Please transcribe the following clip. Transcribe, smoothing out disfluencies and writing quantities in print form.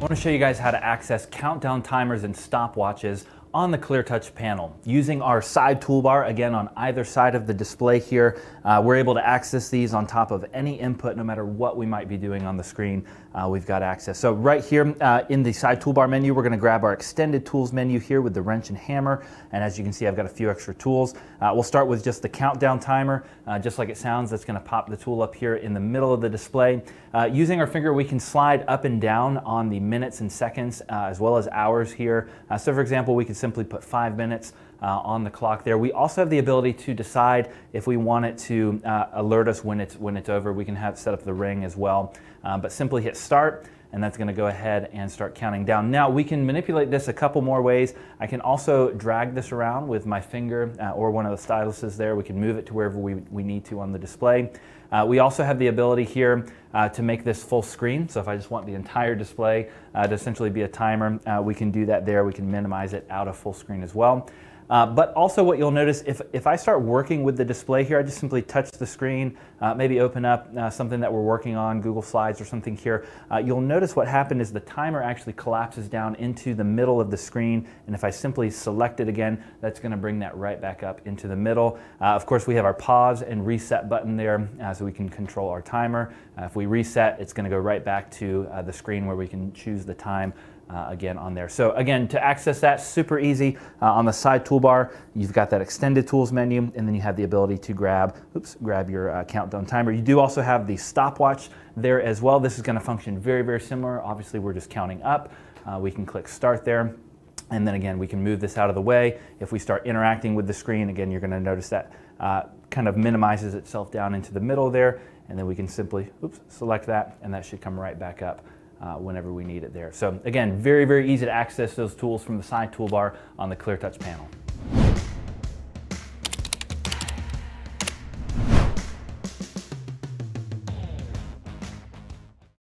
I want to show you guys how to access countdown timers and stopwatches on the ClearTouch panel. Using our side toolbar, again on either side of the display here, we're able to access these on top of any input, no matter what we might be doing on the screen. We've got access. So right here in the side toolbar menu, we're going to grab our extended tools menu here with the wrench and hammer. And as you can see, I've got a few extra tools. We'll start with just the countdown timer. Just like it sounds, that's going to pop the tool up here in the middle of the display. Using our finger, we can slide up and down on the minutes and seconds, as well as hours here. So for example, we could simply put 5 minutes on the clock there. We also have the ability to decide if we want it to alert us when it's over. We can have set up the ring as well, but simply hit start, and that's going to go ahead and start counting down. Now we can manipulate this a couple more ways. I can also drag this around with my finger or one of the styluses there. We can move it to wherever we need to on the display. We also have the ability here to make this full screen. So if I just want the entire display to essentially be a timer, we can do that there. We can minimize it out of full screen as well. But also what you'll notice, if I start working with the display here, I just simply touch the screen, maybe open up something that we're working on, Google Slides or something here, you'll notice what happened is the timer actually collapses down into the middle of the screen, and if I simply select it again, that's going to bring that right back up into the middle. Of course, we have our pause and reset button there, so we can control our timer. If we reset, it's going to go right back to the screen where we can choose the time again on there. So again, to access that, super easy. On the side toolbar, you've got that extended tools menu, and then you have the ability to grab your countdown timer. You do also have the stopwatch there as well. This is going to function very, very similar. Obviously, we're just counting up. We can click start there. And then again, we can move this out of the way. If we start interacting with the screen, again, you're going to notice that kind of minimizes itself down into the middle there. And then we can simply select that, and that should come right back up whenever we need it there. So again, very, very easy to access those tools from the side toolbar on the ClearTouch panel.